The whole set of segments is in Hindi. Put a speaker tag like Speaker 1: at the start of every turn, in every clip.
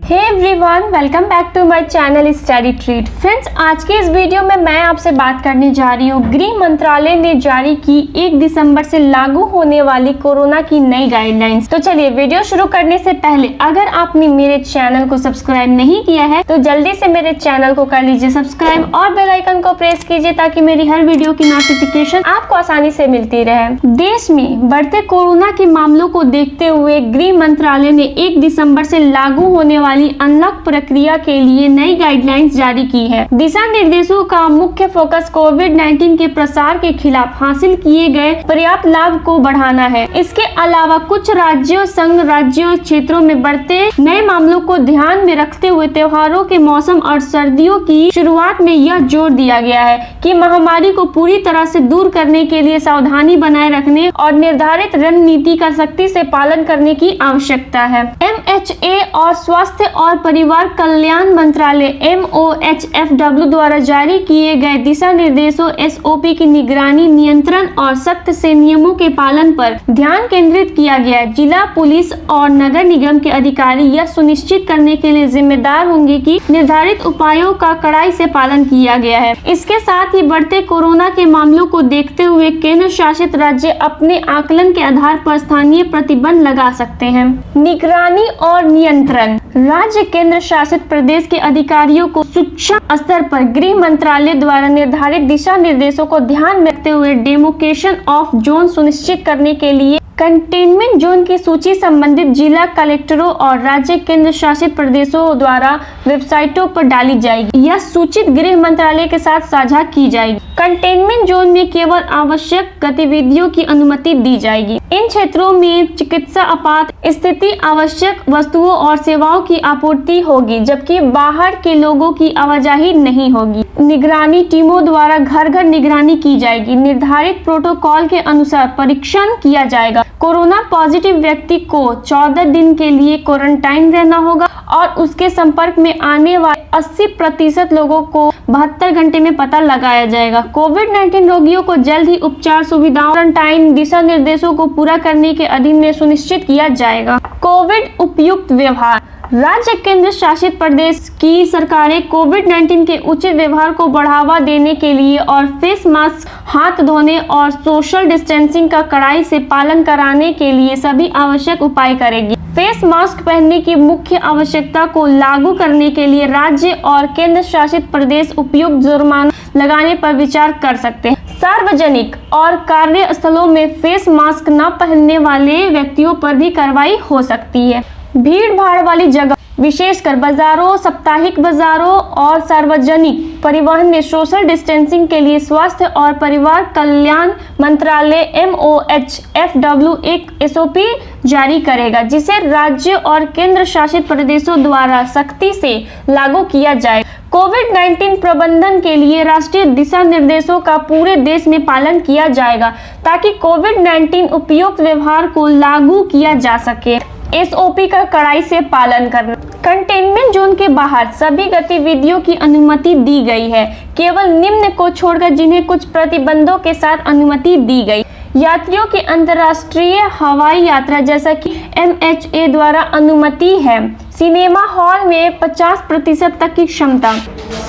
Speaker 1: Hey everyone, welcome back to my channel study treat. Friends, आज के इस वीडियो में मैं आपसे बात करने जा रही हूँ गृह मंत्रालय ने जारी की 1 दिसंबर से लागू होने वाली कोरोना की नई गाइडलाइंस। तो चलिए वीडियो शुरू करने से पहले अगर आपने मेरे चैनल को सब्सक्राइब नहीं किया है तो जल्दी से मेरे चैनल को कर लीजिए सब्सक्राइब और बेल आइकन को प्रेस कीजिए ताकि मेरी हर वीडियो की नोटिफिकेशन आपको आसानी से मिलती रहे। देश में बढ़ते कोरोना के मामलों को देखते हुए गृह मंत्रालय ने 1 दिसंबर से लागू होने वाली अनलॉक प्रक्रिया के लिए नई गाइडलाइंस जारी की है। दिशा निर्देशों का मुख्य फोकस कोविड-19 के प्रसार के खिलाफ हासिल किए गए पर्याप्त लाभ को बढ़ाना है। इसके अलावा कुछ राज्यों, संघ राज्यों, क्षेत्रों में बढ़ते नए मामलों को ध्यान में रखते हुए त्योहारों के मौसम और सर्दियों की शुरुआत में यह जोर दिया गया है कि महामारी को पूरी तरह से दूर करने के लिए सावधानी बनाए रखने और निर्धारित रणनीति का सख्ती से पालन करने की आवश्यकता है। MHA और स्वास्थ्य और परिवार कल्याण मंत्रालय MOHFW द्वारा जारी किए गए दिशा निर्देशों SOP की निगरानी, नियंत्रण और सख्त से नियमों के पालन पर ध्यान केंद्रित किया गया है। जिला पुलिस और नगर निगम के अधिकारी यह सुनिश्चित करने के लिए जिम्मेदार होंगे कि निर्धारित उपायों का कड़ाई से पालन किया गया है। इसके साथ ही बढ़ते कोरोना के मामलों को देखते हुए केंद्र शासित राज्य अपने आकलन के आधार पर स्थानीय प्रतिबंध लगा सकते हैं। निगरानी और नियंत्रण। राज्य केंद्र शासित प्रदेश के अधिकारियों को सूक्ष्म स्तर पर गृह मंत्रालय द्वारा निर्धारित दिशा निर्देशों को ध्यान में रखते हुए डेमोकेशन ऑफ जोन सुनिश्चित करने के लिए कंटेनमेंट जोन की सूची संबंधित जिला कलेक्टरों और राज्य केंद्र शासित प्रदेशों द्वारा वेबसाइटों पर डाली जाएगी। यह सूचित गृह मंत्रालय के साथ साझा की जाएगी। कंटेनमेंट जोन में केवल आवश्यक गतिविधियों की अनुमति दी जाएगी। इन क्षेत्रों में चिकित्सा आपात स्थिति, आवश्यक वस्तुओं और सेवाओं की आपूर्ति होगी, जबकि बाहर के लोगों की आवाजाही नहीं होगी। निगरानी टीमों द्वारा घर घर निगरानी की जाएगी। निर्धारित प्रोटोकॉल के अनुसार परीक्षण किया जाएगा। कोरोना पॉजिटिव व्यक्ति को 14 दिन के लिए क्वारंटाइन रहना होगा और उसके संपर्क में आने वाले 80% लोगों को 72 घंटे में पता लगाया जाएगा। कोविड-19 रोगियों को जल्द ही उपचार सुविधाओं क्वारंटाइन दिशा निर्देशों को पूरा करने के अधीन में सुनिश्चित किया जाएगा। कोविड उपयुक्त व्यवहार। राज्य केंद्र शासित प्रदेश की सरकारें कोविड-19 के उचित व्यवहार को बढ़ावा देने के लिए और फेस मास्क, हाथ धोने और सोशल डिस्टेंसिंग का कड़ाई से पालन कराने के लिए सभी आवश्यक उपाय करेगी। फेस मास्क पहनने की मुख्य आवश्यकता को लागू करने के लिए राज्य और केंद्र शासित प्रदेश उपयुक्त जुर्माना लगाने पर विचार कर सकते हैं। सार्वजनिक और कार्यस्थलों में फेस मास्क न पहनने वाले व्यक्तियों पर भी कार्रवाई हो सकती है। भीड़ भाड़ वाली जगह विशेषकर बाजारों, साप्ताहिक बाजारों और सार्वजनिक परिवहन में सोशल डिस्टेंसिंग के लिए स्वास्थ्य और परिवार कल्याण मंत्रालय MOHFW एक SOP जारी करेगा, जिसे राज्य और केंद्र शासित प्रदेशों द्वारा सख्ती से लागू किया जाए। कोविड-19 प्रबंधन के लिए राष्ट्रीय दिशा निर्देशों का पूरे देश में पालन किया जाएगा ताकि कोविड-19 उपयुक्त व्यवहार को लागू किया जा सके। SOP का कड़ाई से पालन करना। कंटेनमेंट जोन के बाहर सभी गतिविधियों की अनुमति दी गई है, केवल निम्न को छोड़कर जिन्हें कुछ प्रतिबंधों के साथ अनुमति दी गई। यात्रियों की अंतर्राष्ट्रीय हवाई यात्रा जैसा कि MHA द्वारा अनुमति है। सिनेमा हॉल में 50% तक की क्षमता।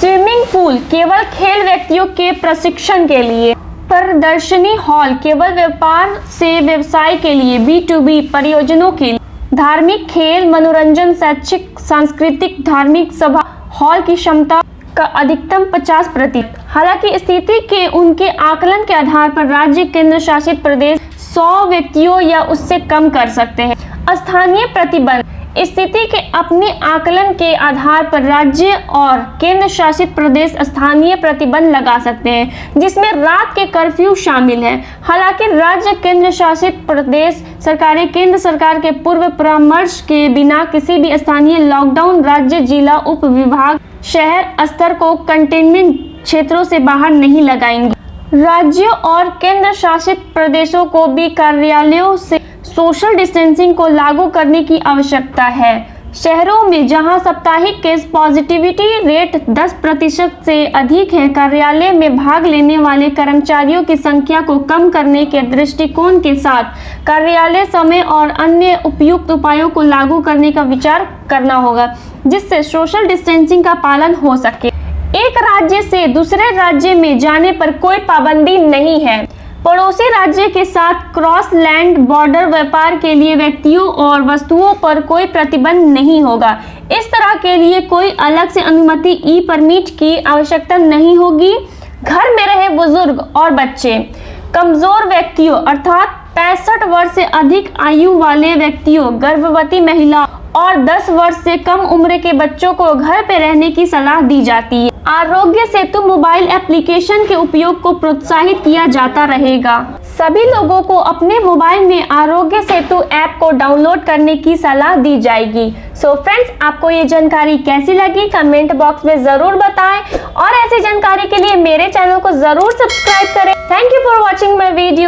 Speaker 1: स्विमिंग पूल केवल खेल व्यक्तियों के प्रशिक्षण के लिए। प्रदर्शनी हॉल केवल व्यापार से व्यवसाय के लिए, B2B परियोजनाओं के लिए। धार्मिक, खेल, मनोरंजन, शैक्षिक, सांस्कृतिक, धार्मिक सभा हॉल की क्षमता का अधिकतम 50%। हालांकि स्थिति के उनके आकलन के आधार पर राज्य केंद्र शासित प्रदेश 100 व्यक्तियों या उससे कम कर सकते हैं। स्थानीय प्रतिबंध। स्थिति के अपने आकलन के आधार पर राज्य और केंद्र शासित प्रदेश स्थानीय प्रतिबंध लगा सकते हैं, जिसमें रात के कर्फ्यू शामिल है। हालांकि राज्य केंद्र शासित प्रदेश सरकारें केंद्र सरकार के पूर्व परामर्श के बिना किसी भी स्थानीय लॉकडाउन राज्य, जिला, उप विभाग, शहर स्तर को कंटेनमेंट क्षेत्रों से बाहर नहीं लगाएंगे। राज्यों और केंद्र शासित प्रदेशों को भी कार्यालयों से सोशल डिस्टेंसिंग को लागू करने की आवश्यकता है। शहरों में जहां साप्ताहिक केस पॉजिटिविटी रेट 10% से अधिक है, कार्यालय में भाग लेने वाले कर्मचारियों की संख्या को कम करने के दृष्टिकोण के साथ कार्यालय समय और अन्य उपयुक्त उपायों को लागू करने का विचार करना होगा, जिससे सोशल डिस्टेंसिंग का पालन हो सके। एक राज्य से दूसरे राज्य में जाने पर कोई पाबंदी नहीं है। पड़ोसी राज्य के साथ क्रॉस लैंड बॉर्डर व्यापार के लिए व्यक्तियों और वस्तुओं पर कोई प्रतिबंध नहीं होगा। इस तरह के लिए कोई अलग से अनुमति ई परमिट की आवश्यकता नहीं होगी। घर में रहे बुजुर्ग और बच्चे, कमजोर व्यक्तियों अर्थात 65 वर्ष से अधिक आयु वाले व्यक्तियों, गर्भवती महिला और 10 वर्ष से कम उम्र के बच्चों को घर पर रहने की सलाह दी जाती है। आरोग्य सेतु मोबाइल एप्लीकेशन के उपयोग को प्रोत्साहित किया जाता रहेगा। सभी लोगों को अपने मोबाइल में आरोग्य सेतु ऐप को डाउनलोड करने की सलाह दी जाएगी। सो फ्रेंड्स, आपको ये जानकारी कैसी लगी कमेंट बॉक्स में जरूर बताएं और ऐसी जानकारी के लिए मेरे चैनल को जरूर सब्सक्राइब करें। Thank you for watching my video.